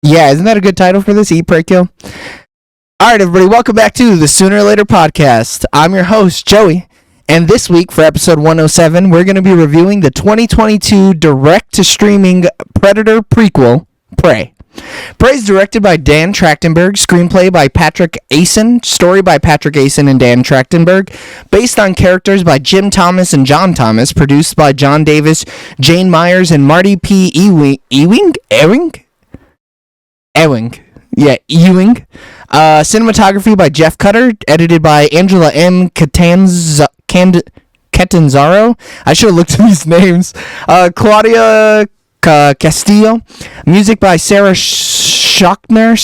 Yeah, isn't that a good title for this? Eat, Pray, Kill? All right, everybody, welcome back to the Sooner or Later podcast. I'm your host, Joey, and this week for episode 107, we're going to be reviewing the 2022 direct-to-streaming Predator prequel, Prey. Prey is directed by Dan Trachtenberg, screenplay by Patrick Asen, story by Patrick Asen and Dan Trachtenberg, based on characters by Jim Thomas and John Thomas, produced by John Davis, Jane Myers, and Marty P. Ewing? Cinematography by Jeff Cutter, edited by Angela M. Catanzaro. I should have looked at these names. Claudia Castillo. Music by Sarah Schachner.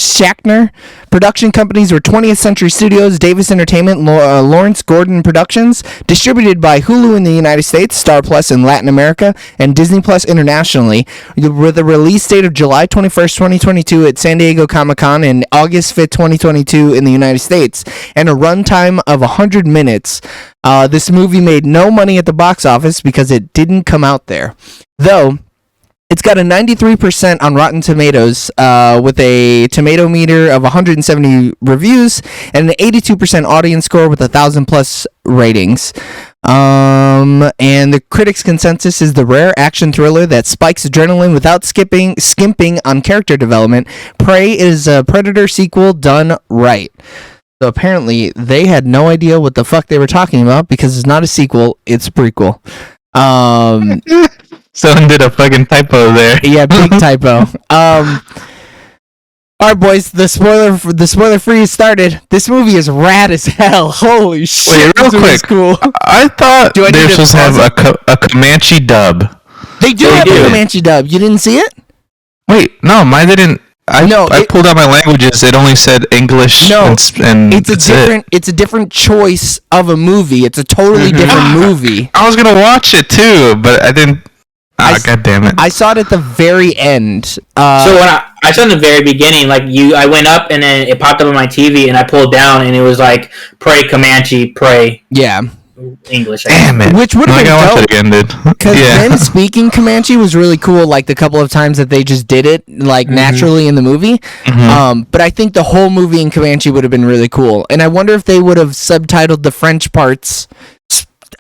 Production companies were 20th Century Studios, Davis Entertainment, Lawrence Gordon Productions. Distributed by Hulu in the United States, Star Plus in Latin America, and Disney Plus internationally. With a release date of July 21st, 2022 at San Diego Comic-Con and August 5th, 2022 in the United States. And a runtime of 100 minutes. This movie made no money at the box office because it didn't come out there. Though, it's got a 93% on Rotten Tomatoes with a tomato meter of 170 reviews and an 82% audience score with 1,000 plus ratings. And the critics' consensus is the rare action thriller that spikes adrenaline without skimping on character development. Prey is a Predator sequel done right. So apparently they had no idea what the fuck they were talking about because it's not a sequel, it's a prequel. Someone did a fucking typo there. Yeah, big typo. All right, boys. The spoiler free started. This movie is rad as hell. Holy shit! Wait, real quick. Cool. I thought they were supposed to have a Comanche dub. They do have a Comanche dub. You didn't see it? Wait, no, mine didn't. I pulled out my languages. It only said English. No, and it's a different choice of a movie. It's a totally different movie. I was gonna watch it too, but I didn't. God damn it! I saw it at the very end. So when I saw in the very beginning, I went up and then it popped up on my TV, and I pulled down, and it was like Prey Comanche, Prey. Yeah. English. Damn it! Which would have been dope. Watch it again, dude. Because them speaking Comanche was really cool. Like the couple of times that they just did it, naturally in the movie. But I think the whole movie in Comanche would have been really cool. And I wonder if they would have subtitled the French parts.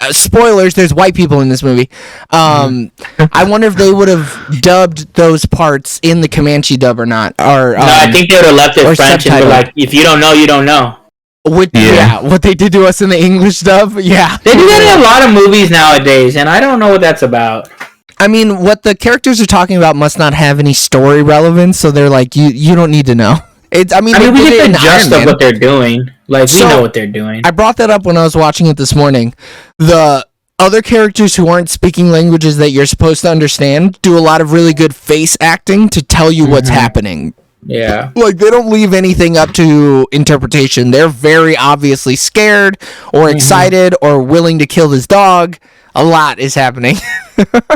Spoilers, there's white people in this movie. I wonder if they would have dubbed those parts in the Comanche dub or not. Or no, I think they would have left it French and be like, if you don't know, you don't know. What they did to us in the English dub, yeah. They do that in a lot of movies nowadays, and I don't know what that's about. I mean, what the characters are talking about must not have any story relevance, so they're like, you don't need to know. We get the gist of what they're doing. We know what they're doing. I brought that up when I was watching it this morning. The other characters who aren't speaking languages that you're supposed to understand do a lot of really good face acting to tell you what's happening. Yeah. They don't leave anything up to interpretation. They're very obviously scared or excited or willing to kill this dog. A lot is happening.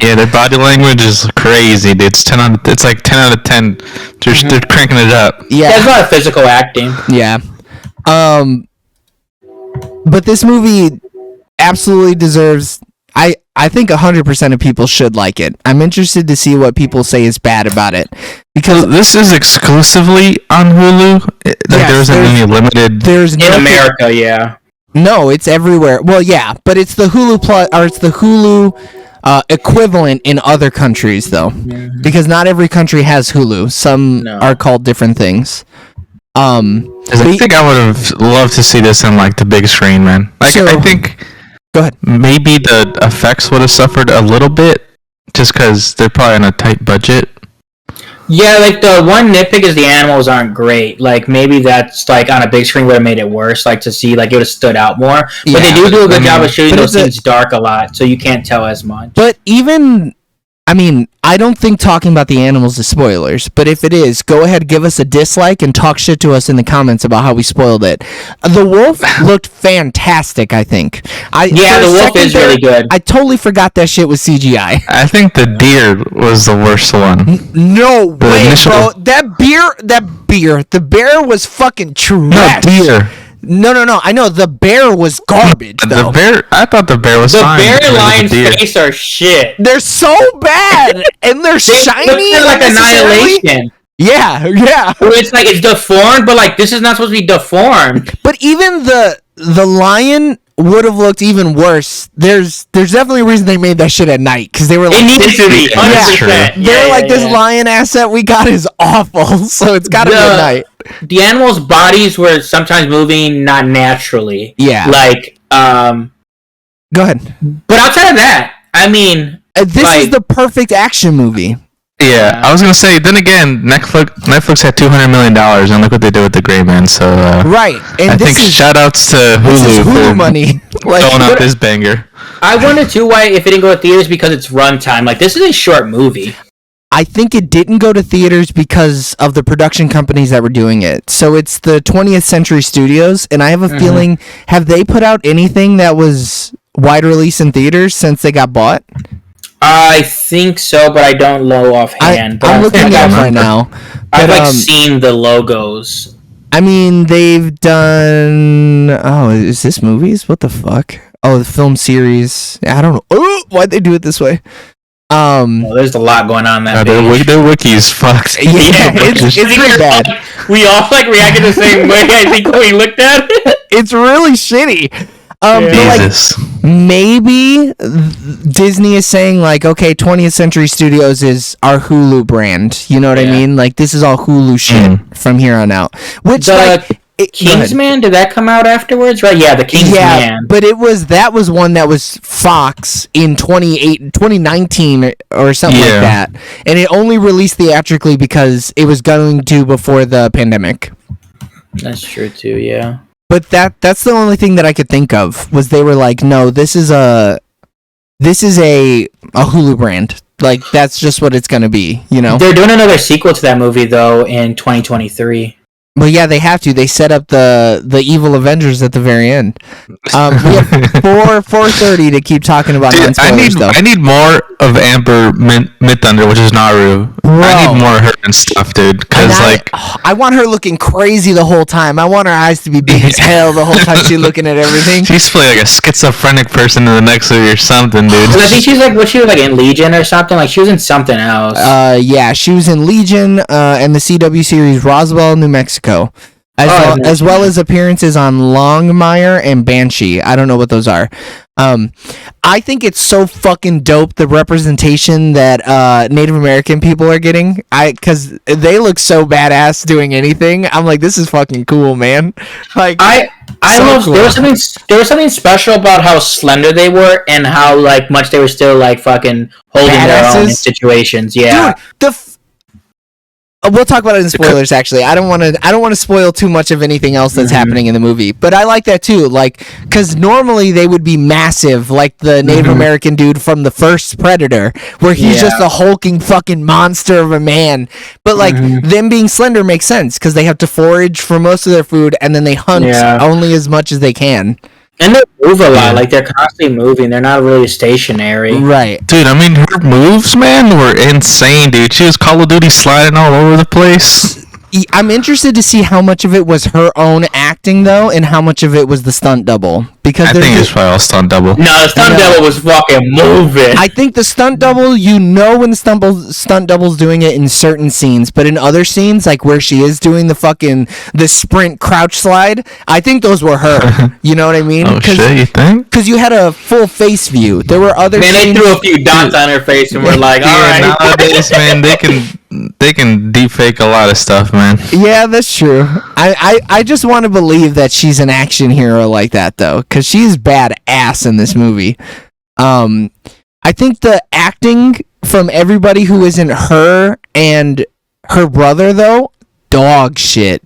Yeah, their body language is crazy, dude. It's 10 out of 10. They're cranking it up. Yeah. There's a lot of physical acting. Yeah. But this movie absolutely deserves... I think 100% of people should like it. I'm interested to see what people say is bad about it. Because this is exclusively on Hulu? There isn't any limited... In America, yeah. No, it's everywhere. Well, yeah, but it's the Hulu it's the Hulu equivalent in other countries, though. Mm-hmm. Because not every country has Hulu. Some are called different things. I think I would have loved to see this on the big screen, man. I think... Go ahead. Maybe the effects would have suffered a little bit, just because they're probably on a tight budget. Yeah, the one nitpick is the animals aren't great. Maybe that's on a big screen would have made it worse. To see it would have stood out more. But they do a good job of shooting those scenes dark a lot, so you can't tell as much. But even... I don't think talking about the animals is spoilers, but if it is, go ahead, give us a dislike, and talk shit to us in the comments about how we spoiled it. The wolf looked fantastic, I think. The wolf is really good. I totally forgot that shit was CGI. I think the deer was the worst one. No way, bro. The bear was fucking trash. No, deer. No. I know the bear was garbage. Though. I thought the bear was fine. The bear lion's face are shit. They're so bad, and they're shiny. They're like Annihilation. Yeah. Where it's like it's deformed, but like this is not supposed to be deformed. But even the lion would have looked even worse. There's definitely a reason they made that shit at night because they were like, it needs to be 100%. They're like this lion asset we got is awful, so it's got to be at night. The animals' bodies were sometimes moving not naturally. Yeah, like Go ahead. But outside of that, I mean, this is the perfect action movie. Yeah, I was gonna say. Then again, Netflix had $200 million, and look what they did with The Gray Man. So right, and I think shout outs to Hulu for money, like, throwing out this banger. I wonder too why if it didn't go to theaters because it's runtime. Like this is a short movie. I think it didn't go to theaters because of the production companies that were doing it. So it's the 20th Century Studios, and I have a feeling, have they put out anything that was wide release in theaters since they got bought? I think so, but I don't know offhand. I'm looking it up right now. I've seen the logos. I mean, they've done. Oh, is this movies? What the fuck? Oh, the film series. I don't know. Oh, why'd they do it this way? Well, there's a lot going on that their wiki's fucked. Yeah, it's pretty bad. We all like reacted the same way. I think when we looked at it, it's really shitty. Jesus. But like, maybe Disney is saying like, okay, 20th Century Studios is our Hulu brand. You know what I mean? Like, this is all Hulu shit from here on out. Which Kingsman, did that come out afterwards? Right? Yeah, the Kingsman. Yeah, but that was one that was Fox in 2019 or something like that, and it only released theatrically because it was going to before the pandemic. That's true too. Yeah. But that's the only thing that I could think of was they were like, no, this is a Hulu brand. Like that's just what it's gonna be, you know. They're doing another sequel to that movie though in 2023. Well, yeah, they have to. They set up the evil Avengers at the very end. We have 4:30 to keep talking about non-spoilers, though. I need more of Amber Midthunder, which is Naru. Bro. I need more of her and stuff, dude. Because I want her looking crazy the whole time. I want her eyes to be big as hell the whole time she's looking at everything. She's playing like a schizophrenic person in the next movie or something, dude. I think she's like, she was like in Legion or something. Like she was in something else. Yeah, she was in Legion and the CW series Roswell, New Mexico. As well as appearances on Longmire and Banshee. I don't know what those are. I think it's so fucking dope, the representation that Native American people are getting. Because they look so badass doing anything. I'm like, this is fucking cool, man. Like, I love. Cool. There was something special about how slender they were and how like much they were still like fucking holding their own in situations. Yeah, dude, we'll talk about it in spoilers. Actually, I don't want to spoil too much of anything else that's happening in the movie. But I like that too, like because normally they would be massive, like the Native American dude from the first Predator, where he's just a hulking fucking monster of a man. But like them being slender makes sense because they have to forage for most of their food, and then they hunt only as much as they can. And they move a lot, like they're constantly moving. They're not really stationary. Right. Dude, I mean, her moves, man, were insane, dude. She was Call of Duty sliding all over the place. I'm interested to see how much of it was her own acting, though, and how much of it was the stunt double. Because I think it's probably all stunt double. No, the stunt double was fucking moving. I think the stunt double, when the stunt double's doing it in certain scenes, but in other scenes, like where she is doing the sprint crouch slide, I think those were her. You know what I mean? Oh, shit, you think? Because you had a full face view. There were other scenes. Man, they threw a few dots on her face and we're like, all right. Nowadays, man, they can deep fake a lot of stuff, man. Yeah, that's true. I just want to believe that she's an action hero like that, though, because she's badass in this movie. I think the acting from everybody who isn't her and her brother, though, dog shit.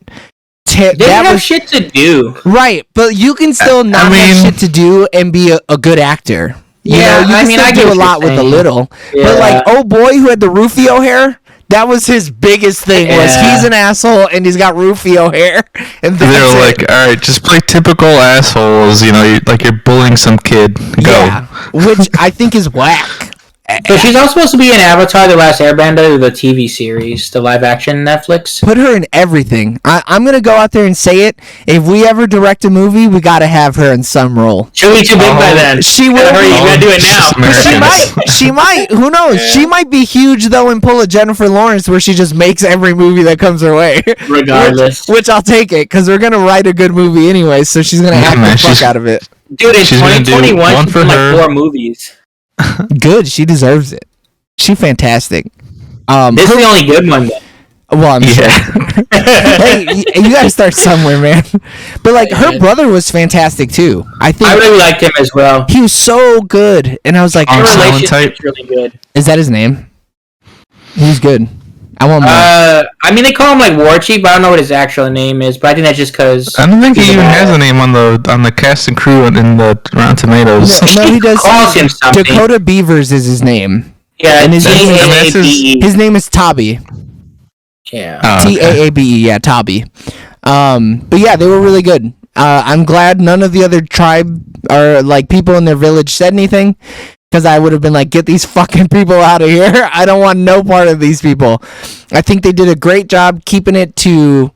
They have shit to do. Right, but you can still have shit to do and be a good actor. You know, you can still do a lot with a little. Yeah. But like, oh boy, who had the Rufio hair, that was his biggest thing. Was he's an asshole and he's got Rufio hair, and they're like, all right, just play typical assholes. You know, like you're bullying some kid. Go. Yeah, which I think is whack. But she's also supposed to be in Avatar: The Last Airbender, the TV series, the live-action Netflix. Put her in everything. I'm gonna go out there and say it. If we ever direct a movie, we gotta have her in some role. She'll be too big by then. She will. Hurry, you gotta do it now. She might. Who knows? Yeah. She might be huge though, and pull a Jennifer Lawrence where she just makes every movie that comes her way. Regardless, which I'll take it because we're gonna write a good movie anyway. So she's gonna act the fuck out of it. Dude, in 2021, she's like 4 movies. Good. She deserves it. She's fantastic. This is the only good one, though. Well, I'm sure. Hey, you gotta start somewhere, man. But like, her brother was fantastic too. I really liked him as well. He was so good, and I was like, "Her relationship's really good." Is that his name? He's good. I want more. I mean, they call him like War Chief, but I don't know what his actual name is. But I think that's just because I don't think he even has a name on the cast and crew in the Rotten Tomatoes. No, he does. Calls him something. Dakota Beavers is his name. Yeah, and his name is Tobby. Yeah. Taabe. Yeah, Tobby. But yeah, they were really good. I'm glad none of the other tribe or like people in their village said anything. Because I would have been like, get these fucking people out of here. I don't want no part of these people. I think they did a great job keeping it to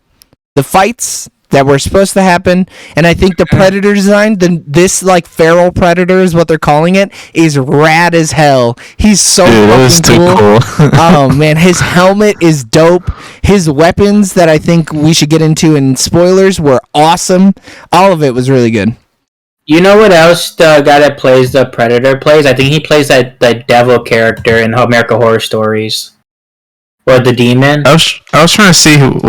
the fights that were supposed to happen. And I think the predator design, this like feral predator is what they're calling it, is rad as hell. He's so fucking cool. Oh man, his helmet is dope. His weapons that I think we should get into in spoilers were awesome. All of it was really good. You know what else the guy that plays the Predator plays? I think he plays that devil character in American Horror Stories. Or the demon. I was trying to see who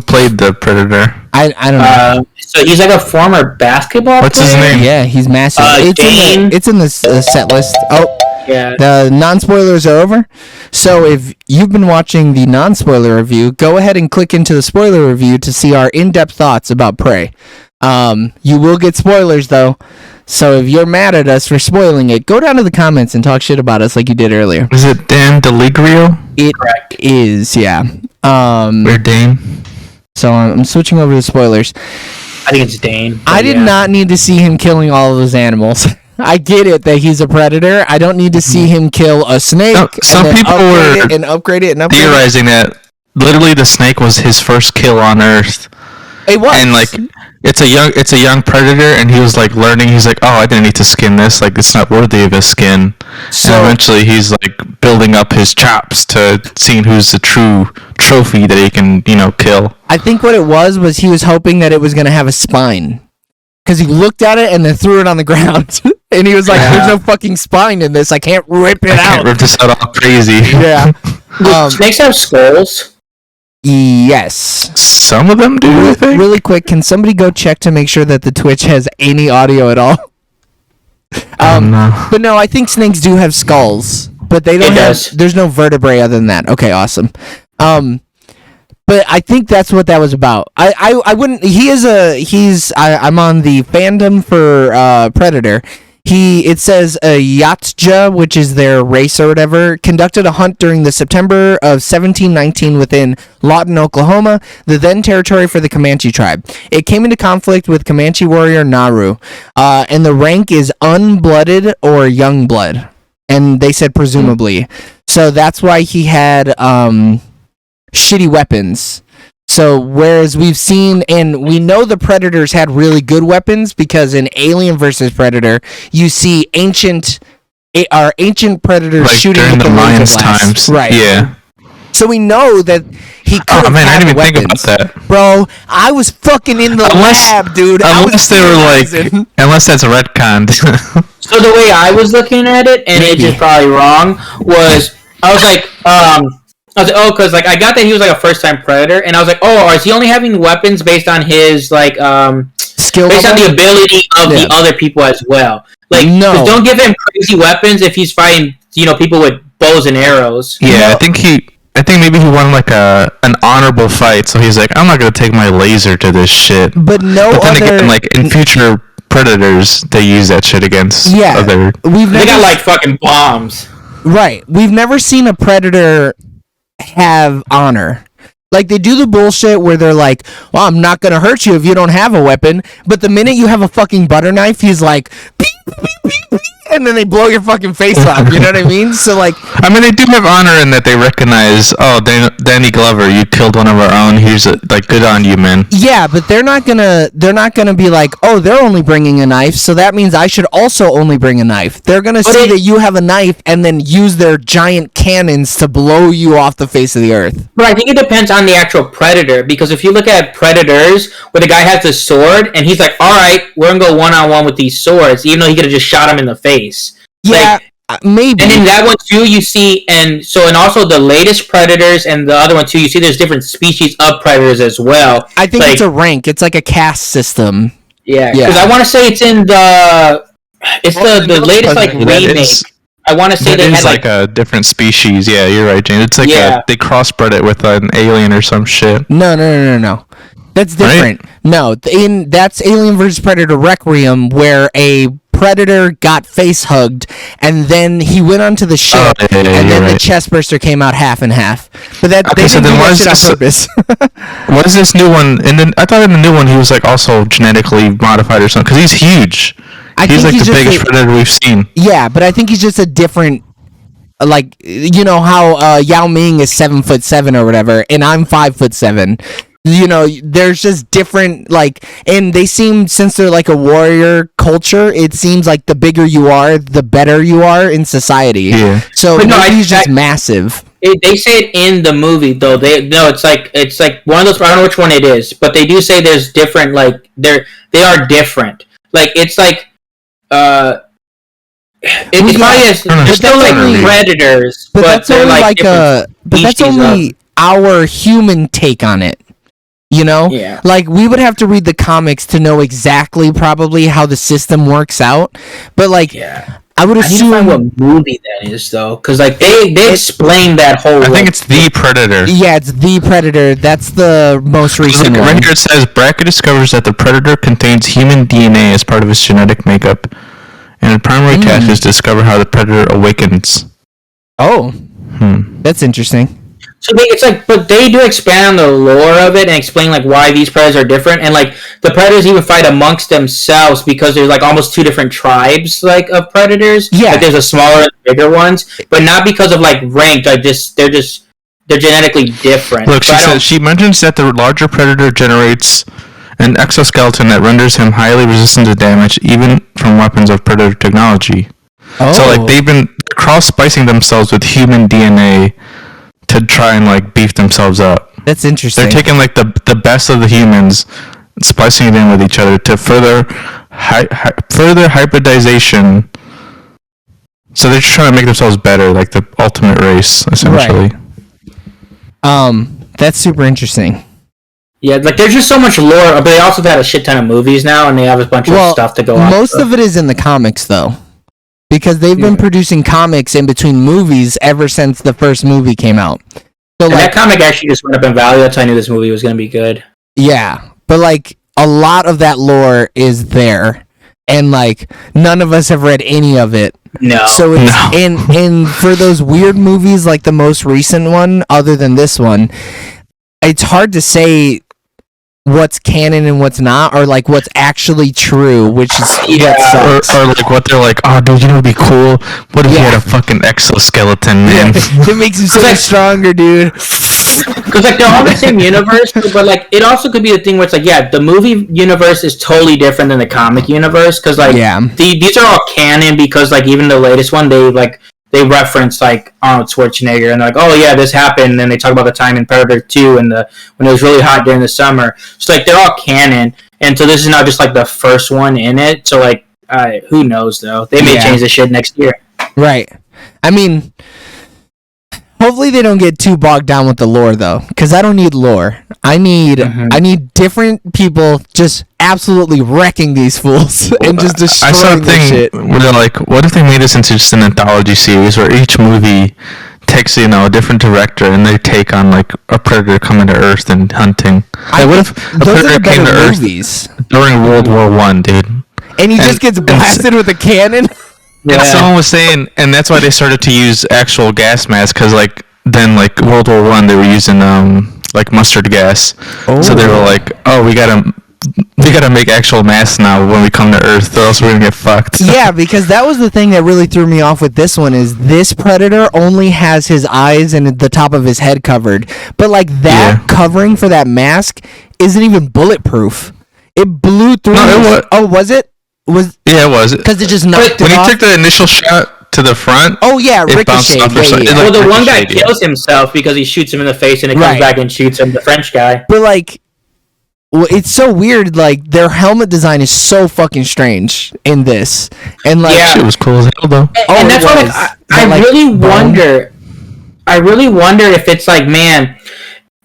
played the Predator. I don't know. So he's like a former basketball What's player? his name? Yeah, he's massive. It's in the set list. Oh, yeah. The non-spoilers are over. So if you've been watching the non-spoiler review, go ahead and click into the spoiler review to see our in-depth thoughts about Prey. You will get spoilers though, so if you're mad at us for spoiling it, go down to the comments and talk shit about us like you did earlier. Is it Dan DeLigrio? It is, yeah. Or Dane? So I'm switching over to spoilers. I think it's Dane. I did not need to see him killing all of those animals. I get it that he's a predator. I don't need to see him kill a snake. Some people were upgrade it theorizing that literally the snake was his first kill on Earth. It was. And like it's a young predator, and he was like learning. He's like, oh, I didn't need to skin this. Like it's not worthy of his skin. So and eventually, he's like building up his chops to seeing who's the true trophy that he can kill. I think what it was he was hoping that it was gonna have a spine, because he looked at it and then threw it on the ground, and he was like, "There's no fucking spine in this. I can't rip it out. I can't rip this out all crazy." Yeah. Snakes have skulls. Yes. Some of them do, I think. Really quick, can somebody go check to make sure that the Twitch has any audio at all? No. But no, I think snakes do have skulls, but they don't there's no vertebrae other than that. Okay, awesome. But I think that's what that was about. I wouldn't, I'm on the fandom for Predator. It says Yatja, which is their race or whatever, conducted a hunt during the September of 1719 within Lawton, Oklahoma, the then territory for the Comanche tribe. It came into conflict with Comanche warrior Naru, and the rank is unblooded or young blood, and they said presumably. So that's why he had shitty weapons. So whereas we've seen, and we know the Predators had really good weapons, because in Alien vs. Predator, you see ancient Predators like shooting during with the Mayans times. Right. Yeah. So we know that he could have had I didn't even weapons. think about that. Bro, I was fucking in the lab, dude. Unless they were like, unless that's retconned. So the way I was looking at it, and it's just probably wrong, was I was like, because like I got that he was like a first-time predator, and I was like, oh, is he only having weapons based on his like skill, based on the ability of the other people as well? Like, no, don't give him crazy weapons if he's fighting, people with bows and arrows. Yeah, I think maybe he won like an honorable fight, so he's like, I'm not gonna take my laser to this shit. But then again, like in future Predators, they use that shit against other. They got like fucking bombs. Right. We've never seen a predator have honor. Like, they do the bullshit where they're like, well, I'm not gonna hurt you if you don't have a weapon, but the minute you have a fucking butter knife, he's like, beep, beep, beep, beep, and then they blow your fucking face off. You know what I mean? So like, I mean, they do have honor in that they recognize, oh, Danny Glover, you killed one of our own. Here's like, good on you, man. yeah, but they're not gonna be like, oh, they're only bringing a knife, so that means I should also only bring a knife. They're gonna see that you have a knife and then use their giant cannons to blow you off the face of the earth. But I think it depends on the actual predator, because if you look at predators where the guy has a sword and he's like, all right, we're gonna go one-on-one with these swords, even though he could have just shot him in the face. Yeah, maybe. And in that one too, you see, and also the latest predators and the other one too, you see there's different species of predators as well. I think it's a rank. It's like a caste system. Yeah, because I want to say it's in the the latest like remake. I want to say they had like a different species. Yeah, you're right, Jane. It's like they crossbred it with an alien or some shit. No. That's different. Right? No, that's Alien vs. Predator Requiem, where a predator got face hugged, and then he went onto the ship, and then the chest burster came out half and half. But that they didn't do that shit on purpose. What is this new one? And then I thought in the new one he was like also genetically modified or something, because he's huge. He's like the biggest predator we've seen. Yeah, but I think he's just a different. Like, you know how Yao Ming is 7'7" or whatever, and I'm 5'7". You know, there's just different, like, and they seem, since they're like a warrior culture, it seems like the bigger you are, the better you are in society. Yeah. So he's just massive. They say it in the movie though. It's like one of those. I don't know which one it is, but they do say there's different. Like they are different. Like it's like they're still like predators, but that's only like but that's only our human take on it. You know? Yeah. Like, we would have to read the comics to know exactly probably how the system works out. But, like, I would assume... I need to find what movie that is, though. Because, like, they explain that whole... I think it's The Predator. Yeah, it's The Predator. That's the most recent one. Right here it says, Brackett discovers that the Predator contains human DNA as part of its genetic makeup. And the primary task is to discover how the Predator awakens. Oh. That's interesting. So but they do expand on the lore of it and explain like why these predators are different, and like the predators even fight amongst themselves because there's like almost two different tribes like of predators. Yeah, like there's a smaller and bigger ones, but not because of like rank. Like they're genetically different. Look, she mentions that the larger predator generates an exoskeleton that renders him highly resistant to damage, even from weapons of predator technology. Oh. So like they've been cross-splicing themselves with human DNA to try and like beef themselves up. That's interesting. They're taking like the best of the humans, splicing it in with each other to further hybridization. So they're just trying to make themselves better, like the ultimate race, essentially. Right. That's super interesting. Yeah, like there's just so much lore, but they also have had a shit ton of movies now, and they have a bunch of stuff to go on. Most of it is in the comics, though. Because they've been producing comics in between movies ever since the first movie came out. So that comic actually just went up in value. That's how I knew this movie was going to be good. Yeah, but like a lot of that lore is there, and like none of us have read any of it. No. So it's and for those weird movies like the most recent one, other than this one, it's hard to say what's canon and what's not, or like what's actually true, which is what sucks. Or like what they're like, oh dude, you know what'd be cool? What if he had a fucking exoskeleton, man? It makes him so much stronger, dude. Because like they're all the same universe, but like it also could be the thing where it's like, the movie universe is totally different than the comic universe, because like these are all canon, because like even the latest one they reference like Arnold Schwarzenegger, and they're like, oh yeah, this happened, and then they talk about the time in Predator 2 and when it was really hot during the summer. So like they're all canon, and so this is not just like the first one in it. So like who knows though? They may change the shit next year. Right. I mean, hopefully they don't get too bogged down with the lore though, because I don't need lore. I need different people just absolutely wrecking these fools and just destroying I saw a thing shit. Where they're like, what if they made this into just an anthology series where each movie takes a different director and they take on like a predator coming to Earth and hunting? What if a predator came to Earth during World War I, dude? And he just gets blasted with a cannon? And someone was saying, and that's why they started to use actual gas masks, because like then like World War I they were using like mustard gas. So they were like, oh, we gotta we gotta make actual masks now when we come to Earth, or else we're gonna get fucked. Yeah, because that was the thing that really threw me off with this one is this predator only has his eyes and the top of his head covered. But like that covering for that mask isn't even bulletproof. It blew through. No, was it? Yeah, it was. Because it just knocked when it off. he took the initial shot to the front. Oh yeah, ricochet. Well, the one guy kills himself because he shoots him in the face and it comes back and shoots him. The French guy. But like, it's so weird. Like their helmet design is so fucking strange in this, and like shit was cool as hell though. And that's why I really wonder. I really wonder if it's like, man.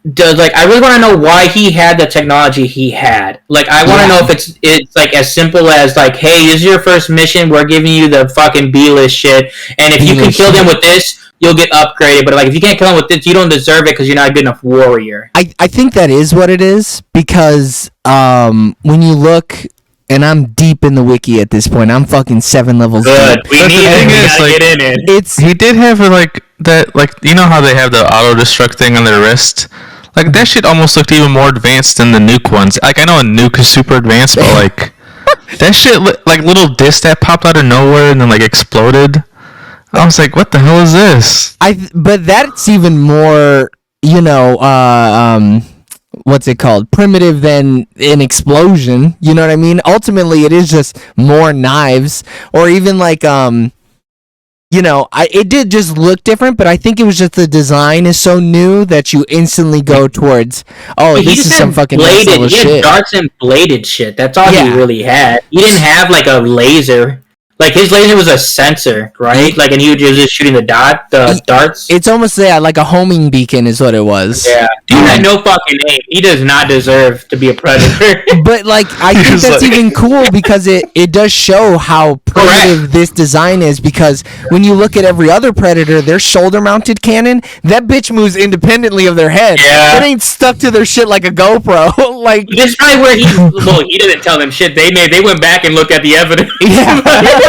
I really want to know why he had the technology he had. Like, I want to know if it's like as simple as like, hey, this is your first mission. We're giving you the fucking B-list shit, and if you can kill them with this, you'll get upgraded. But like, if you can't kill them with this, you don't deserve it because you're not a good enough warrior. I think that is what it is because when you look. And I'm deep in the wiki at this point. I'm fucking 7 levels deep. Good. We need it. We gotta get in it. He did have like that, like you know how they have the auto destruct thing on their wrist. Like that shit almost looked even more advanced than the nuke ones. Like I know a nuke is super advanced, but like that shit, like little disc that popped out of nowhere and then like exploded. I was like, what the hell is this? But that's even more, what's it called? Primitive than an explosion. You know what I mean? Ultimately, it is just more knives, or even like it did just look different, but I think it was just the design is so new that you instantly go towards, this is some fucking next level shit. He had darts and bladed shit. That's all he really had. He didn't have like a laser. Like his laser was a sensor, right? Like, and he was just shooting the darts. It's almost like a homing beacon is what it was. Yeah, dude had no fucking name. He does not deserve to be a predator. But like, I think that's even cool because it does show how primitive this design is. Because when you look at every other predator, their shoulder-mounted cannon, that bitch moves independently of their head. Yeah, it ain't stuck to their shit like a GoPro. Like this is probably where he didn't tell them shit. They went back and looked at the evidence. Yeah.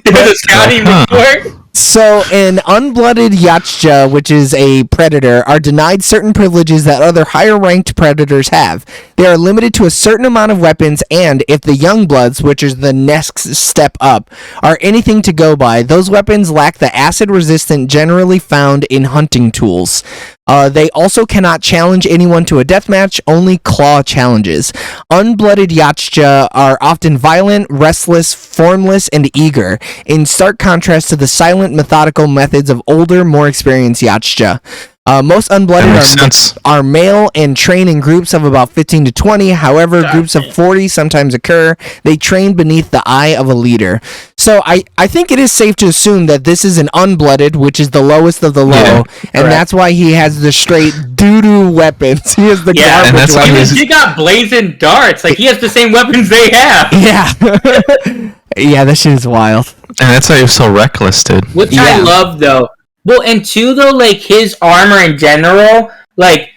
The scouting report. So, an unblooded Yachtja, which is a predator, are denied certain privileges that other higher-ranked predators have. They are limited to a certain amount of weapons, and if the Youngbloods, which is the next step up, are anything to go by, those weapons lack the acid resistance generally found in hunting tools. They also cannot challenge anyone to a deathmatch, only claw challenges. Unblooded Yachtja are often violent, restless, formless, and eager, in stark contrast to the silent, methodical methods of older, more experienced Yachtja. Most unblooded are male and train in groups of about 15 to 20. However, groups of 40 sometimes occur. They train beneath the eye of a leader. So I think it is safe to assume that this is an unblooded, which is the lowest of the low, and that's why he has the straight doo-doo weapons. He has the garbage weapons. He got blazing darts. Like, he has the same weapons they have. Yeah. Yeah, that shit is wild. And that's why he was so reckless, dude. Which I love, though. Well, and two, though, like, his armor in general, like,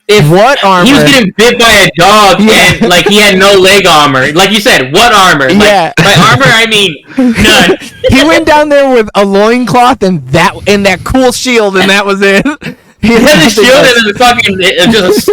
if what armor? He was getting bit by a dog and, like, he had no leg armor. Like you said, what armor? Like, by armor, I mean, none. He went down there with a loincloth and that cool shield, and that was it. He had a shield and a fucking, just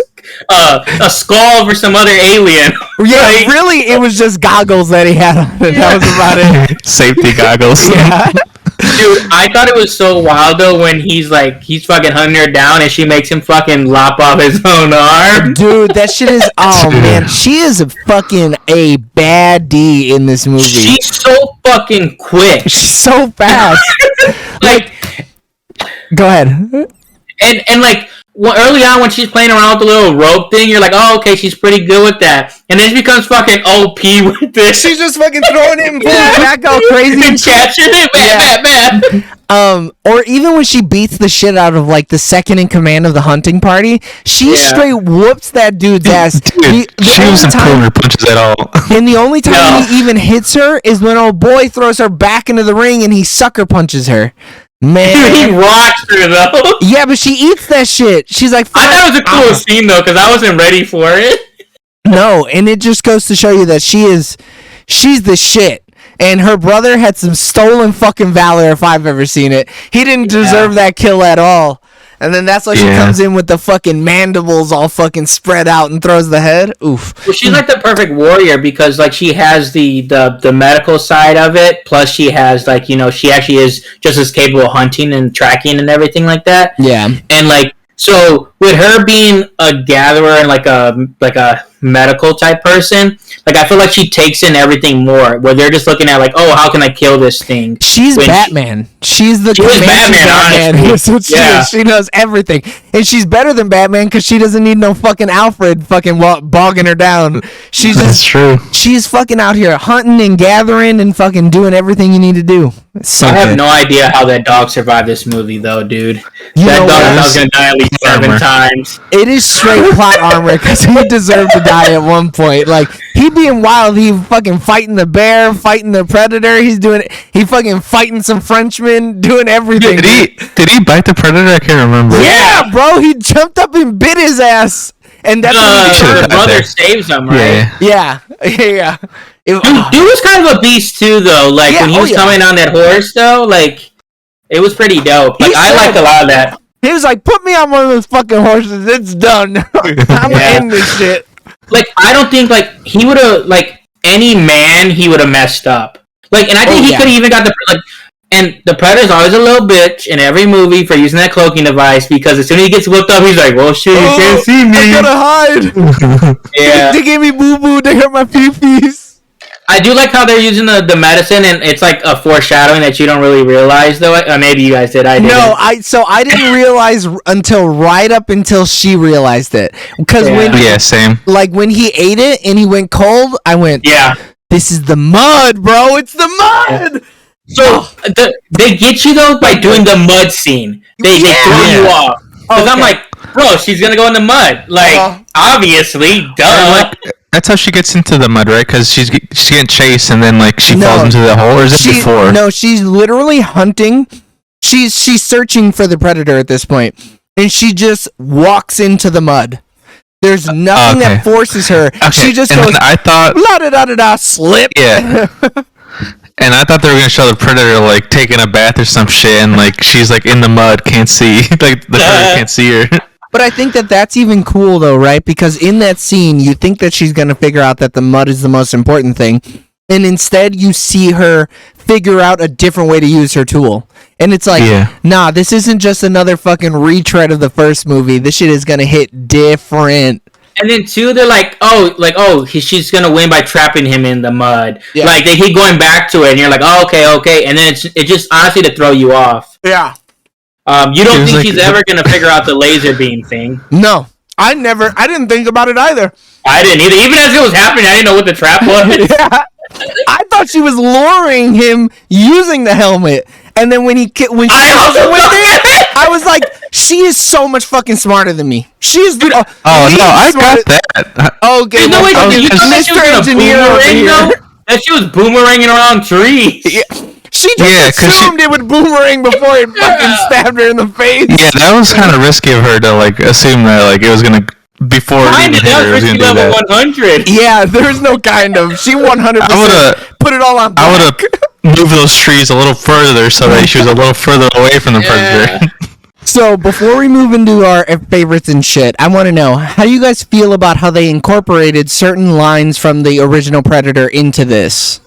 a skull for some other alien. Yeah, like, really, it was just goggles that he had on it. That was about it. Safety goggles. Yeah. Dude, I thought it was so wild though when he's fucking hunting her down and she makes him fucking lop off his own arm. Dude, that shit is man, she is fucking a baddie in this movie. She's so fucking quick. She's so fast. Like, go ahead. And like early on when she's playing around with the little rope thing, you're like, oh, okay, she's pretty good with that. And then she becomes fucking OP with this. She's just fucking throwing it and pulling it back all crazy and catching it, bam. Or even when she beats the shit out of like the second in command of the hunting party, she straight whoops that dude's ass. Dude, she wasn't pulling her punches at all. And the only time he even hits her is when old boy throws her back into the ring and he sucker punches her. Man, he rocks her though. Yeah, but she eats that shit. She's like, I thought it was a cool scene though, because I wasn't ready for it. No, and it just goes to show you that she's the shit. And her brother had some stolen fucking valor if I've ever seen it. He didn't deserve that kill at all. And then that's why she comes in with the fucking mandibles all fucking spread out and throws the head. Oof. Well, she's like the perfect warrior because like she has the medical side of it, plus she has like, she actually is just as capable of hunting and tracking and everything like that. Yeah. And like, so with her being a gatherer and like a medical type person, like I feel like she takes in everything more. Where they're just looking at like, oh, how can I kill this thing? She's Batman. She's the Batman. So she knows everything, and she's better than Batman because she doesn't need no fucking Alfred fucking bogging her down. That's true. She's fucking out here hunting and gathering and fucking doing everything you need to do. So I have no idea how that dog survived this movie though, dude. That dog was gonna die at least 7 times. It is straight plot armor because he deserved to die at one point. Like he being wild, he fucking fighting the bear, fighting the predator. He fucking fighting some Frenchmen, doing everything. Did he bite the predator? I can't remember. Yeah, bro, he jumped up and bit his ass, and that's her brother saves him, right? Yeah. Dude was kind of a beast too, though. Like when he was coming on that horse, though, like it was pretty dope. Like I liked a lot of that. He was like, "Put me on one of those fucking horses. It's done. I'm in this shit." Like I don't think like he would have like any man he would have messed up. Like, and I think he could have even got the and the Predator's always a little bitch in every movie for using that cloaking device because as soon as he gets whipped up, he's like, "Well, shit, you can't see me. I gotta hide." Yeah, they gave me boo boo. They hurt my pee-pees. I do like how they're using the medicine, and it's like a foreshadowing that you don't really realize, though. Maybe you guys did. I didn't. No, I didn't realize until right up until she realized it. Because same. Like when he ate it and he went cold, I went, "Yeah, this is the mud, bro. It's the mud." So they get you though by doing the mud scene. They throw you off because I'm like, bro, she's gonna go in the mud. Like obviously, duh. That's how she gets into the mud, right? Because she's getting chased, and then like she falls into the hole. Or is it before? No, she's literally hunting. She's searching for the predator at this point, and she just walks into the mud. There's nothing that forces her. Okay. She just goes. I thought, la da da da da, slip. Yeah. And I thought they were gonna show the predator like taking a bath or some shit, and like she's like in the mud, can't see, like the predator can't see her. But I think that's even cool though, right? Because in that scene, you think that she's gonna figure out that the mud is the most important thing, and instead you see her figure out a different way to use her tool. And it's like, nah, this isn't just another fucking retread of the first movie. This shit is gonna hit different. And then two, they're like, she's gonna win by trapping him in the mud. Yeah. Like they keep going back to it, and you're like, oh, okay, and then it's just honestly to throw you off. Yeah. You don't think she's ever gonna figure out the laser beam thing? No, I didn't think about it either. I didn't either. Even as it was happening, I didn't know what the trap was. Yeah. I thought she was luring him using the helmet, and then when she went there, I was like, she is so much fucking smarter than me. She is. I got that. Okay, no, wait, you thought that she was boomerang though? That she was boomeranging around trees. Yeah. She just assumed it would boomerang before it fucking stabbed her in the face. Yeah, that was kind of risky of her to like assume that like it was gonna before it even hit her. It was gonna do level that. 100. Yeah, there's no kind of. She 100% put it all on black. I would have moved those trees a little further so that she was a little further away from the predator. So before we move into our favorites and shit, I want to know how do you guys feel about how they incorporated certain lines from the original Predator into this?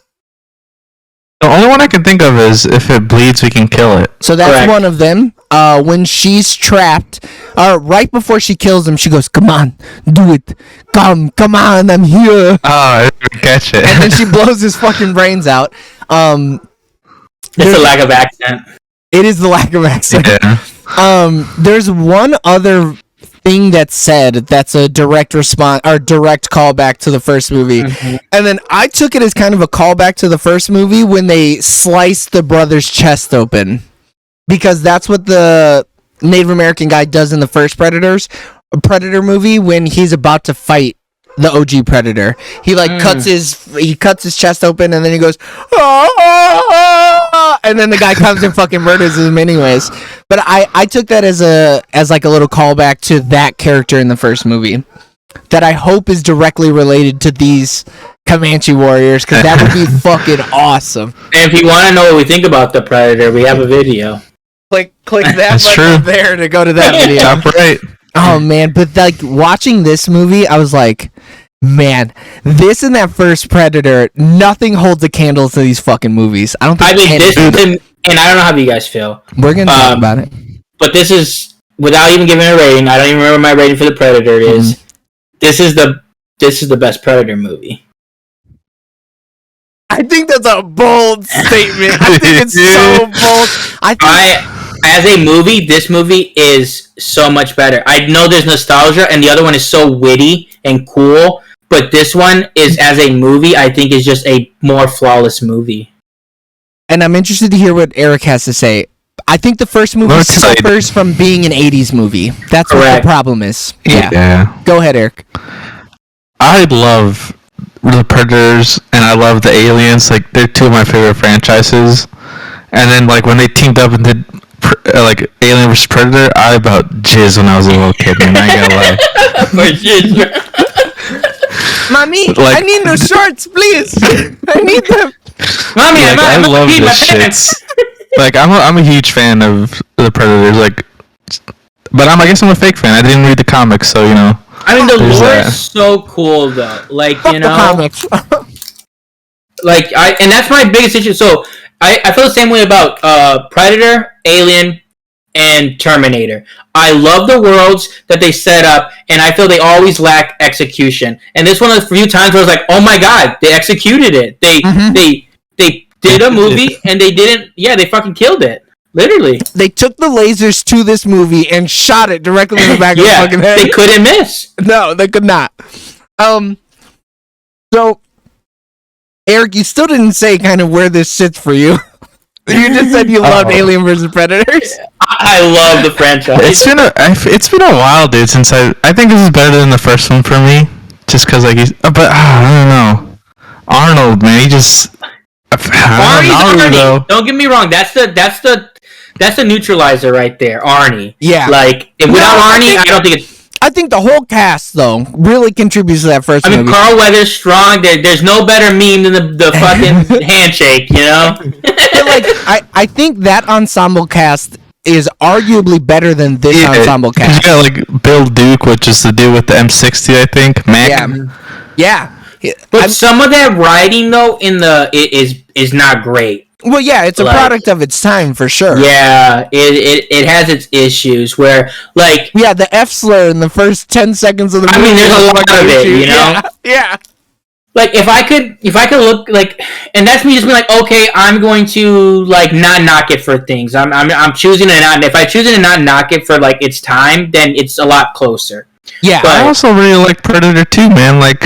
The only one I can think of is if it bleeds, we can kill it. So that's one of them. When she's trapped, right before she kills him, she goes, "Come on, do it. Come on, I'm here." Oh, I didn't catch it. And then she blows his fucking brains out. It's a lack of accent. It is the lack of accent. Yeah. There's one other thing that's said that's a direct response or direct callback to the first movie. Mm-hmm. And then I took it as kind of a callback to the first movie when they sliced the brother's chest open. Because that's what the Native American guy does in the first Predator movie when he's about to fight the OG Predator. He cuts his chest open and then he goes, "Ah!" And then the guy comes and fucking murders him anyways. But I took that as like a little callback to that character in the first movie that I hope is directly related to these Comanche warriors, because that would be fucking awesome. And if you want to know what we think about the Predator, we have a video. Click that That's button true. there to go to that video. Top right. Oh man, but like watching this movie, I was like, man, this and that first Predator, nothing holds a candle to these fucking movies. I don't think. I mean, and I don't know how you guys feel. We're gonna talk about it, but this is without even giving it a rating. I don't even remember my rating for the Predator. Is this is the best Predator movie? I think that's a bold statement. I think it's so bold. As a movie, this movie is so much better. I know there's nostalgia, and the other one is so witty and cool, but this one is, as a movie, I think is just a more flawless movie. And I'm interested to hear what Eric has to say. I think the first movie suffers from being an 80s movie. That's Correct. What the problem is. Yeah. Go ahead, Eric. I love the Predators, and I love the Aliens. Like, they're two of my favorite franchises. And then, like, when they teamed up and did like Alien vs Predator, I about jizz when I was a little kid, man. I ain't gonna lie. Mommy, like, I need no shorts, please. I need them. Mommy, like, I love this shit. Like, I'm a huge fan of the Predators. Like, but I guess I'm a fake fan. I didn't read the comics, so you know. I mean, the lore is so cool, though. Like, you know, comics. like and that's my biggest issue. So I feel the same way about Predator, Alien, and Terminator. I love the worlds that they set up, and I feel they always lack execution. And this one of the few times where I was like, oh my god, they executed it. They did a movie, and they didn't. Yeah, they fucking killed it. Literally. They took the lasers to this movie and shot it directly in the back of the fucking head. They couldn't miss. No, they could not. So, Eric, you still didn't say kind of where this sits for you. You just said you loved Alien vs Predators. I love the franchise. It's been a while, dude. Since I think this is better than the first one for me, just because like I don't know. Arnold, man, he just. Arnie. Don't get me wrong. That's the neutralizer right there, Arnie. Yeah. Like without Arnie, I don't think it's. I think the whole cast, though, really contributes to that first movie. I mean, Carl Weathers strong. There's no better meme than the fucking handshake, you know? But, like, I think that ensemble cast is arguably better than this ensemble cast. Yeah, like Bill Duke, which is the dude with the M60, I think. Mac. Yeah. But some of that writing, though, is not great. Well, yeah, it's a product of its time, for sure. Yeah, it has its issues where, like... Yeah, the F slur in the first 10 seconds of the movie. I mean, there's a lot of it, you know? Yeah. Like, if I could look, like... And that's me just being like, okay, I'm going to, like, not knock it for things. I'm choosing to not... If I choose to not knock it for, like, its time, then it's a lot closer. Yeah. But I also really like Predator 2, man. Like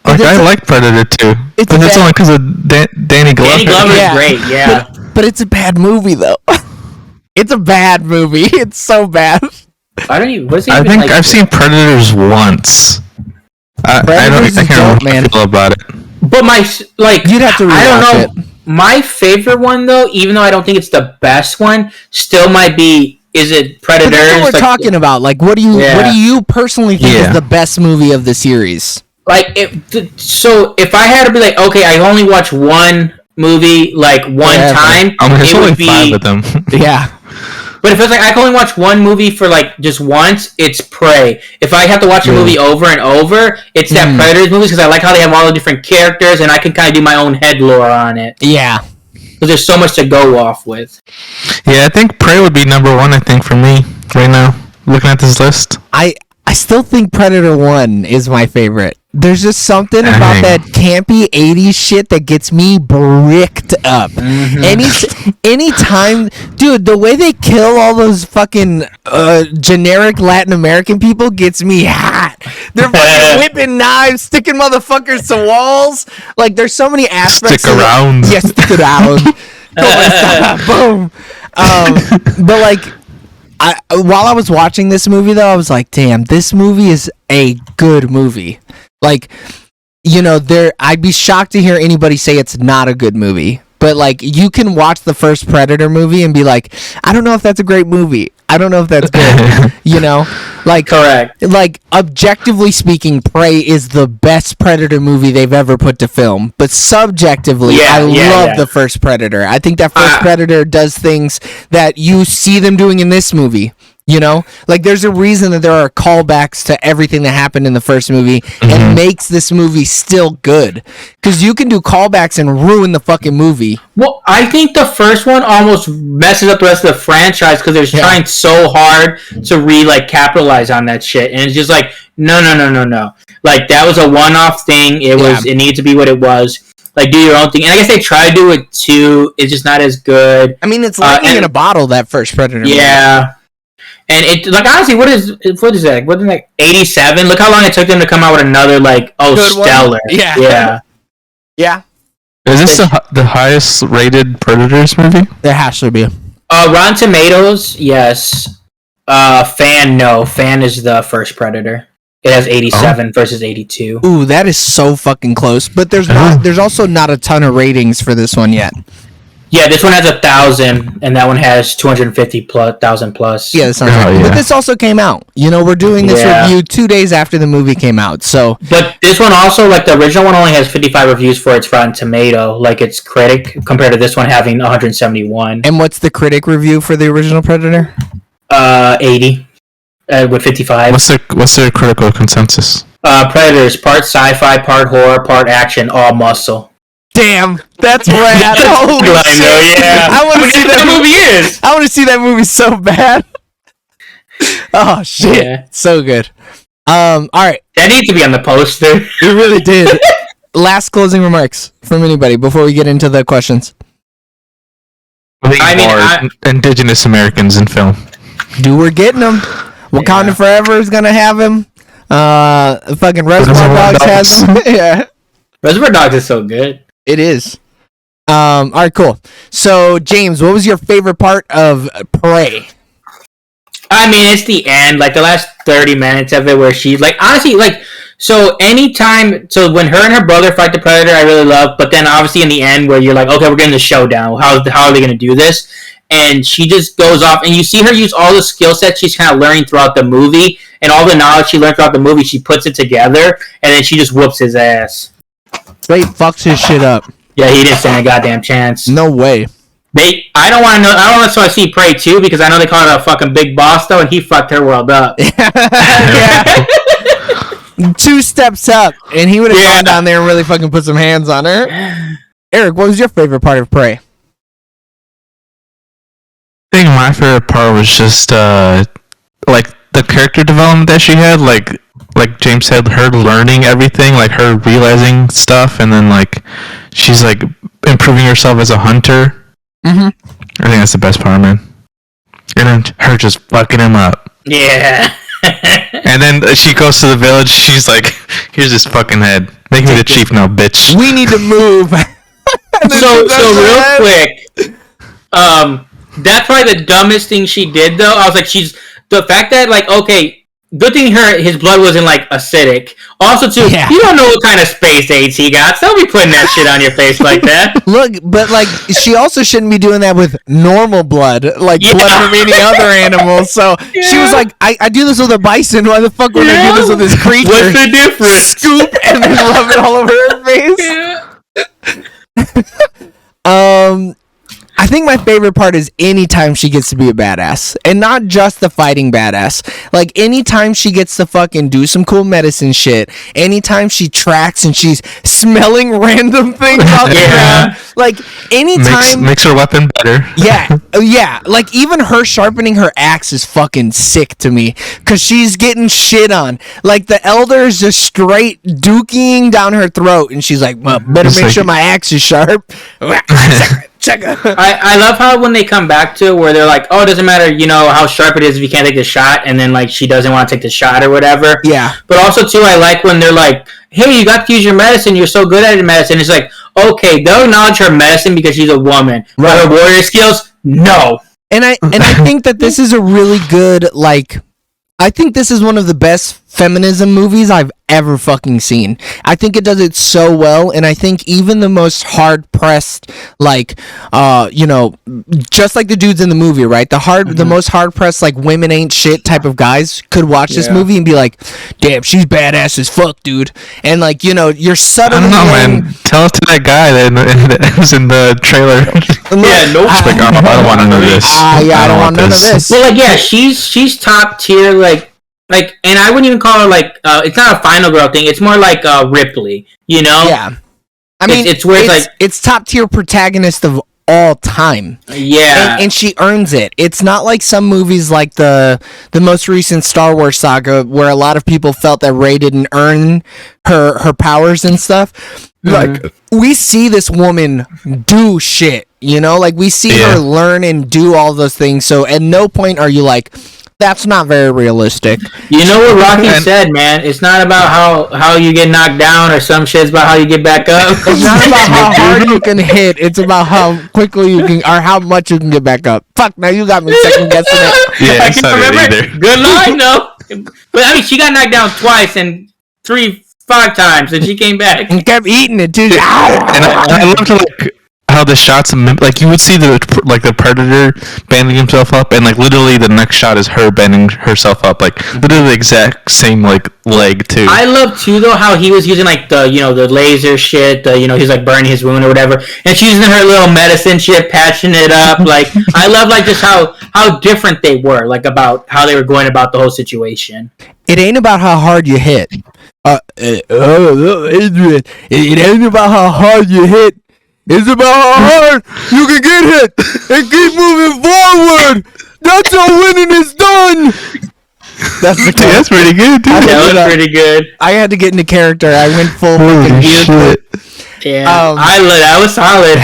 I like Predator 2. But that's only because of Danny Glover. Danny Glover is great, yeah. But it's a bad movie, though. It's a bad movie. It's so bad. I don't even... I think I've seen Predators once. I can't remember how about it. But you'd have to rewatch I don't know. My favorite one, though, even though I don't think it's the best one, still might be... Is it Predators? But that's what we're talking about. Like, what do you personally think is the best movie of the series? Like, so if I had to be like, okay, I only watch one movie like one time, there's only 5 of them. Yeah. But if it's like I can only watch one movie for like just once, it's Prey. If I have to watch a movie over and over, it's that Predators movies because I like how they have all the different characters and I can kind of do my own head lore on it. Yeah. Because there's so much to go off with. Yeah, I think Prey would be number 1. I think for me right now, looking at this list. I still think Predator 1 is my favorite. There's just something about that campy 80s shit that gets me bricked up. Mm-hmm. Anytime, dude, the way they kill all those fucking generic Latin American people gets me hot. They're fucking whipping knives, sticking motherfuckers to walls. Like, there's so many aspects. Stick around. Yeah, stick around. Boom. But, like, while I was watching this movie, though, I was like, damn, this movie is a good movie. Like, you know, I'd be shocked to hear anybody say it's not a good movie. but like you can watch the first Predator movie and be like, I don't know if that's a great movie. I don't know if that's good. You know, like Correct. Like objectively speaking, Prey is the best Predator movie they've ever put to film. But subjectively, I love the first Predator. I think that first Predator does things that you see them doing in this movie. You know, like there's a reason that there are callbacks to everything that happened in the first movie and makes this movie still good. Because you can do callbacks and ruin the fucking movie. Well, I think the first one almost messes up the rest of the franchise because they're trying so hard to capitalize on that shit, and it's just like no. Like that was a one-off thing. It needed to be what it was. Like do your own thing, and I guess they try to do it too. It's just not as good. I mean, it's lightning in a bottle. That first Predator movie. Yeah. And it honestly, what is that? Wasn't like 87? Look how long it took them to come out with another good stellar. One. Yeah. Is this the highest rated Predators movie? There has to be. Rotten Tomatoes, yes. Fan, no. Fan is the first Predator. It has 87 versus 82. Ooh, that is so fucking close. But there's also not a ton of ratings for this one yet. Yeah, this one has 1,000, and that one has 250,000 plus. Yeah, that sounds right. But this also came out. You know, we're doing this review 2 days after the movie came out. So, but this one also, like the original one, only has 55 reviews for its Rotten Tomato, like its critic, compared to this one having 171. And what's the critic review for the original Predator? 80 with 55. What's the critical consensus? Predators, part sci-fi, part horror, part action, all muscle. Damn, that's rad. Holy shit. I want to see that movie. I want to see that movie so bad. Oh shit, so good. All right, that needs to be on the poster. It really did. Last closing remarks from anybody before we get into the questions. Indigenous Americans in film. Dude, we're getting them. Wakanda Forever is gonna have him. Fucking Reservoir Dogs has him. Yeah, Reservoir Dogs is so good. It is. All right, cool. So, James, what was your favorite part of Prey? I mean, it's the end, like the last 30 minutes of it, where she's like, honestly, like, so when her and her brother fight the Predator, I really love. But then, obviously, in the end, where you're like, okay, we're getting the showdown. How are they going to do this? And she just goes off, and you see her use all the skill sets she's kind of learning throughout the movie, and all the knowledge she learned throughout the movie, she puts it together, and then she just whoops his ass. Straight fucks his shit up. Yeah, he didn't stand a goddamn chance. No way. I don't want to know. I don't want to see Prey 2 because I know they call it a fucking big boss though, and he fucked her world up. Yeah. 2 steps up, and he would have gone down there and really fucking put some hands on her. Eric, what was your favorite part of Prey? I think my favorite part was just like the character development that she had, like James said, her learning everything, like her realizing stuff, and then like she's like improving herself as a hunter. I think that's the best part, man. And then her just fucking him up. Yeah. And then she goes to the village. She's like, "Here's this fucking head. Make me the chief now, bitch. We need to move." so real quick, that's probably the dumbest thing she did though. I was like, the fact that like, okay, good thing his blood wasn't like acidic. Also, too, you don't know what kind of space AIDS he got. So don't be putting that shit on your face like that. Look, but like, she also shouldn't be doing that with normal blood, like blood from any other animal. So she was like, I do this with a bison. Why the fuck would I do this with this creature? What's the difference? Scoop and then rub it all over her face. I think my favorite part is anytime she gets to be a badass. And not just the fighting badass. Like, anytime she gets to fucking do some cool medicine shit. Anytime she tracks and she's smelling random things off the ground. Like, anytime... Makes her weapon better. Yeah. Like, even her sharpening her axe is fucking sick to me. Because she's getting shit on. Like, the elder is just straight dookie down her throat. And she's like, well, better make sure my axe is sharp. Check it. I love how when they come back to it where they're like, oh, it doesn't matter, you know, how sharp it is if you can't take the shot, and then like she doesn't want to take the shot or whatever. Yeah. But also too, I like when they're like, hey, you got to use your medicine, you're so good at your medicine. It's like, okay, they'll acknowledge her medicine because she's a woman. Right. But her warrior skills, no. And I think that this is a really good, like, I think this is one of the best feminism movies I've ever fucking seen. I think it does it so well, and I think even the most hard pressed, like, just like the dudes in the movie, right? The most hard pressed, like, women ain't shit type of guys could watch this movie and be like, damn, she's badass as fuck, dude. And like, you're subtly. I don't know, man. Tell it to that guy that was in the trailer. Yeah, nope. Like, I don't want none of this. I don't want none of this. Well, like, yeah, she's top tier, like, and I wouldn't even call her, like, it's not a final girl thing. It's more like Ripley, you know? Yeah. I mean, it's where it's top tier protagonist of all time. Yeah. And she earns it. It's not like some movies like the most recent Star Wars saga where a lot of people felt that Rey didn't earn her powers and stuff. Like, we see this woman do shit, like we see her learn and do all those things. So at no point are you like, that's not very realistic. You know what Rocky said, man? It's not about how you get knocked down or some shit. It's about how you get back up. It's not about how hard you can hit. It's about how quickly you can, or how much you can get back up. Fuck, now you got me second guessing it. Yeah, I can't remember either. Good line, though. But I mean, she got knocked down twice and 5 times, and she came back and kept eating it too. And I love to like how the shots, like you would see the predator bending himself up, and like literally the next shot is her bending herself up, like literally the exact same like leg too. I love too though how he was using like the the laser shit, he's like burning his wound or whatever, and she's using her little medicine shit, patching it up. Like I love like just how different they were, like about how they were going about the whole situation. It ain't about how hard you hit. Adrian, it ain't about how hard you hit. It's about how hard you can get hit and keep moving forward. That's how winning is done. That's pretty good, dude. That was pretty good. I had to get into character. I went full fucking weird. Yeah, that was solid.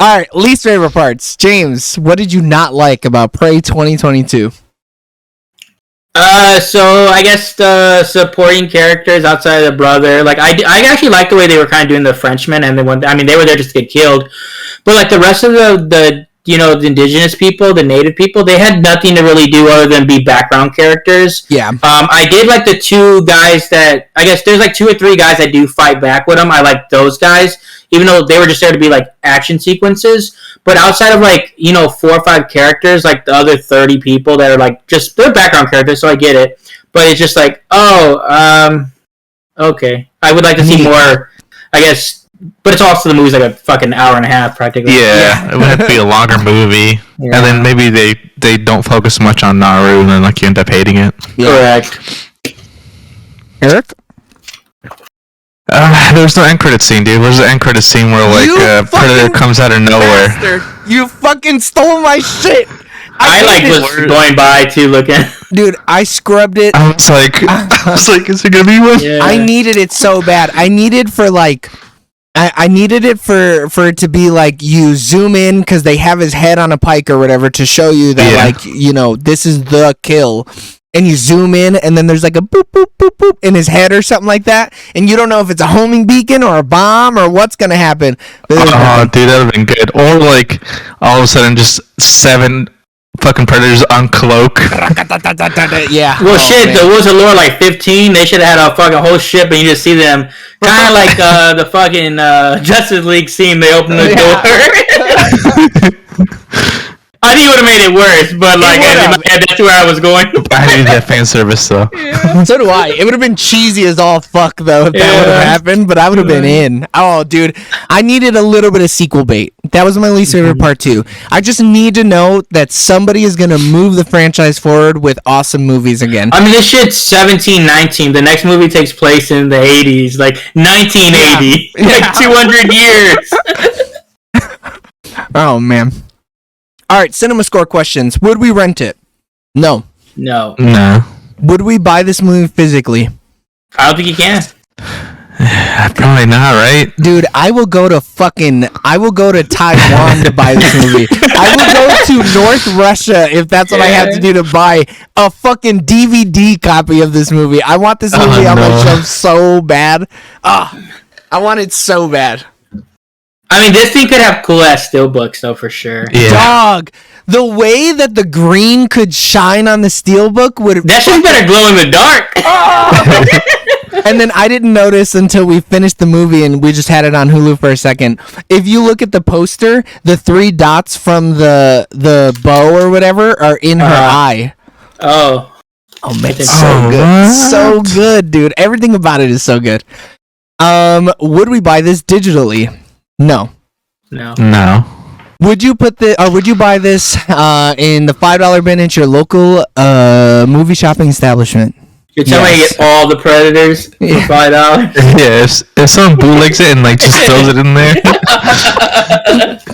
All right, least favorite parts. James, what did you not like about Prey 2022? So I guess the supporting characters outside of the brother, like I actually like the way they were kind of doing the Frenchmen, and they were there just to get killed, but like the rest of the the indigenous people, the native people, they had nothing to really do other than be background characters. Yeah. I did like the 2 guys that, I guess there's like 2 or 3 guys that do fight back with them. I like those guys, even though they were just there to be like action sequences. But outside of like 4 or 5 characters, like the other 30 people that are like they're background characters, so I get it. But it's just like, okay. I would like to see more, I guess. But it's also the movie's like a fucking hour and a half practically. Yeah, it would have to be a longer movie, and then maybe they don't focus much on Naru, and then like you end up hating it. Yeah. Correct. Eric? There's no end credit scene, dude. Where's the end credit scene where like Predator comes out of nowhere? Bastard. You fucking stole my shit. I was going by too, looking. Dude, I scrubbed it. I was like, is there gonna be one? Yeah. I needed it so bad. I needed for like. I needed it for it to be like you zoom in because they have his head on a pike or whatever to show you that this is the kill, and you zoom in and then there's like a boop boop boop boop in his head or something like that, and you don't know if it's a homing beacon or a bomb or what's gonna happen. Oh, dude, that would've been good. Or like all of a sudden just 7 fucking Predators uncloak. Yeah. Well, shit. There was a lure like 15. They should have had a fucking whole ship, and you just see them kind of like the fucking Justice League scene. They open the door. I think it would have made it worse, but like that's where I was going. I needed that fan service though. Yeah. So do I. It would have been cheesy as all fuck though if that would have happened, but I would have been in. Oh, dude, I needed a little bit of sequel bait. That was my least favorite part too. I just need to know that somebody is gonna move the franchise forward with awesome movies again. I mean, this shit's 1719. The next movie takes place in the 80s, like 1980, like 200 years. Oh man. All right, cinema score questions. Would we rent it? No. No. Would we buy this movie physically? I don't think you can. Probably not, right? Dude, I will go to Taiwan to buy this movie. I will go to North Russia if that's what I have to do to buy a fucking DVD copy of this movie. I want this movie on my shelf so bad. I want it so bad. I mean, this thing could have cool ass steelbooks though, for sure. Yeah. Dog, the way that the green could shine on the steelbook would. That shit better glow in the dark. And then I didn't notice until we finished the movie and we just had it on Hulu for a second. If you look at the poster, the 3 dots from the bow or whatever are in her eye. Oh, man, it's so good, so good, dude. Everything about it is so good. Would we buy this digitally? No. Would you would you buy this in the $5 bin at your local movie shopping establishment? You're telling me to get all the Predators for $5? Yeah, if someone bootlegs it and like just throws it in there.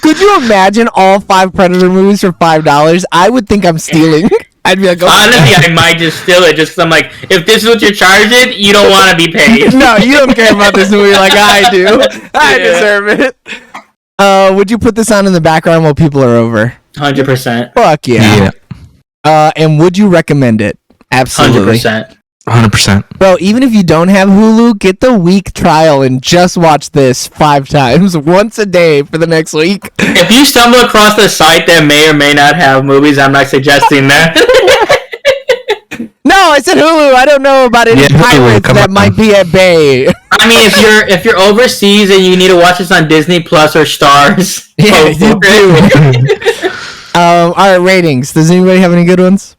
Could you imagine all 5 Predator movies for $5? I would think I'm stealing. I'd be like, honestly, I might just steal it just because I'm like, if this is what you're charging, you don't want to be paid. No, you don't care about this movie like I do. I deserve it. Would you put this on in the background while people are over? 100%. Fuck yeah. And would you recommend it? Absolutely. 100%. Bro, even if you don't have Hulu, get the week trial and just watch this 5 times, once a day for the next week. If you stumble across a site that may or may not have movies, I'm not suggesting that. No, I said Hulu. I don't know about any pirates that might be at bay. I mean, if you're overseas and you need to watch this on Disney Plus or Stars, yeah, you do. All right, ratings. Does anybody have any good ones?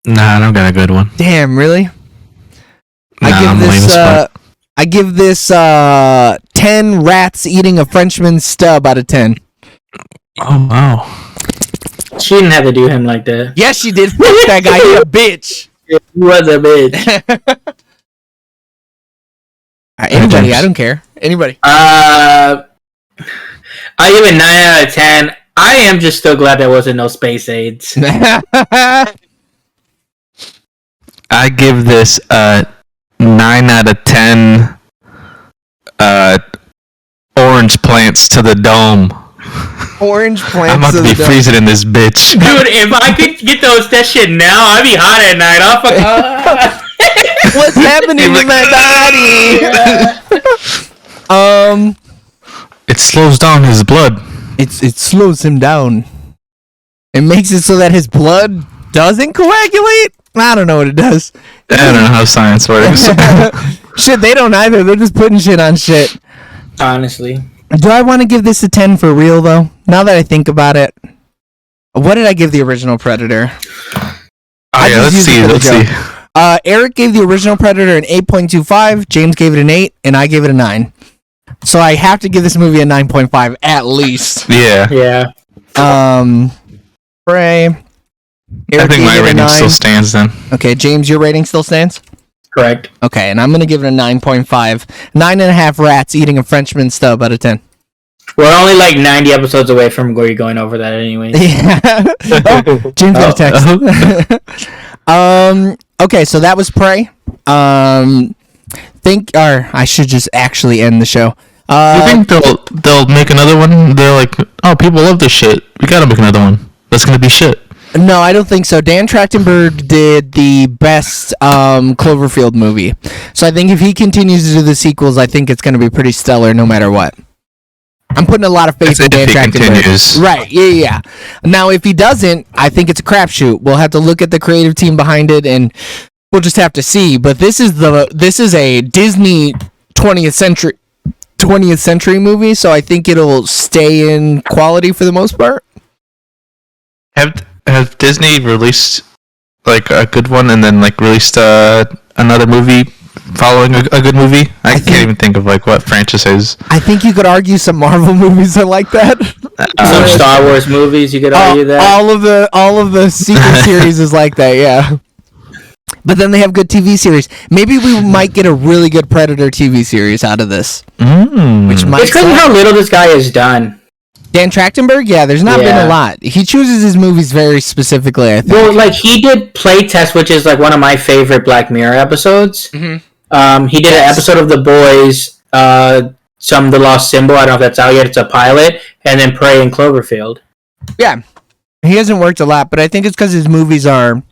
Nah, I don't got a good one. Damn, really? I give this 10 rats eating a Frenchman's stub out of 10. Oh wow. She didn't have to do him like that. Yes, she did. Fuck that guy. He a bitch. He was a bitch. Anybody, I don't care. Anybody. I give it 9 out of 10. I am just still glad there wasn't no space aids. I give this 9 out of 10 orange plants to the dome. Orange plants. I'm about to be freezing in this bitch. Dude, if I could get that shit now, I'd be hot at night. What's happening to my body? It slows down his blood. It slows him down. It makes it so that his blood doesn't coagulate. I don't know what it does. I don't know how science works. Shit, they don't either. They're just putting shit on shit. Honestly. Do I want to give this a 10 for real, though? Now that I think about it. What did I give the original Predator? Oh, yeah, let's see. Eric gave the original Predator an 8.25, James gave it an 8, and I gave it a 9. So I have to give this movie a 9.5 at least. Yeah. Bray. I think my rating still stands then. Okay, James, your rating still stands? Correct. Okay, and I'm going to give it a 9.5. 9.5 rats eating a Frenchman's stub out of 10. We're only like 90 episodes away from where you're going over that anyway. Yeah. James got a text. Okay, so that was Prey. I should just actually end the show. You think they'll make another one? They're like, oh, people love this shit. We gotta make another one. That's gonna be shit. No, I don't think so. Dan Trachtenberg did the best Cloverfield movie. So I think if he continues to do the sequels, I think it's going to be pretty stellar no matter what. I'm putting a lot of faith in Dan Trachtenberg. Right, yeah. Now, if he doesn't, I think it's a crapshoot. We'll have to look at the creative team behind it, and we'll just have to see. But this is a Disney 20th century movie, so I think it'll stay in quality for the most part. Have Disney released like a good one and then like released another movie following a good movie? I can't even think of like what franchises. I think you could argue some Marvel movies are like that. Some Star Wars movies, you could argue that. All of the sequel series is like that, yeah. But then they have good TV series. Maybe we might get a really good Predator TV series out of this. Which might. It's because of how little this guy has done. Dan Trachtenberg, yeah, there's not been a lot. He chooses his movies very specifically, I think. Well, like, he did Playtest, which is, like, one of my favorite Black Mirror episodes. Mm-hmm. He did an episode of The Boys, some of The Lost Symbol, I don't know if that's out yet, it's a pilot, and then Prey and Cloverfield. Yeah. He hasn't worked a lot, but I think it's because his movies are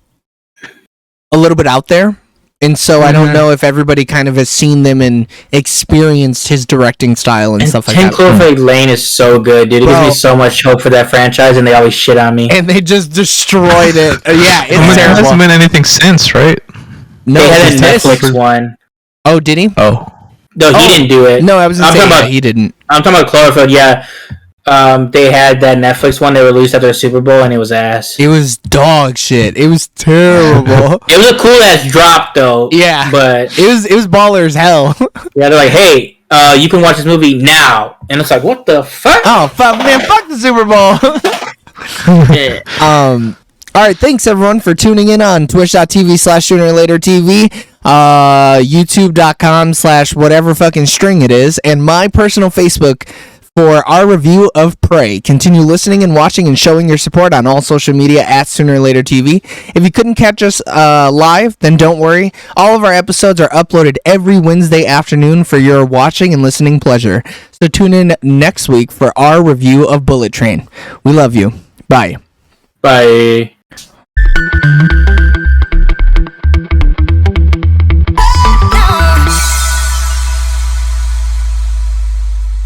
a little bit out there. And so I don't know if everybody kind of has seen them and experienced his directing style and stuff like 10 that. Cloverfield Lane is so good, dude. It gives me so much hope for that franchise, and they always shit on me. And they just destroyed it. Yeah, it's There terrible. hasn't been anything since, right? No, They had a it's Netflix one. Oh, did he? Oh. No, he didn't do it. No, I was going to say he didn't. I'm talking about Cloverfield, yeah. They had that Netflix one they released after the Super Bowl, and it was ass. It was dog shit. It was terrible. It was a cool ass drop, though. Yeah. But it was baller as hell. yeah, they're like, hey, you can watch this movie now. And it's like, what the fuck? Oh, fuck, man, fuck the Super Bowl. Yeah. All right, thanks everyone for tuning in on twitch.tv/soonerlatertv, youtube.com/whatever fucking string it is, and my personal Facebook for our review of Prey. Continue listening and watching and showing your support on all social media at SoonerLaterTV. If you couldn't catch us live, then don't worry. All of our episodes are uploaded every Wednesday afternoon for your watching and listening pleasure. So tune in next week for our review of Bullet Train. We love you. Bye. Bye.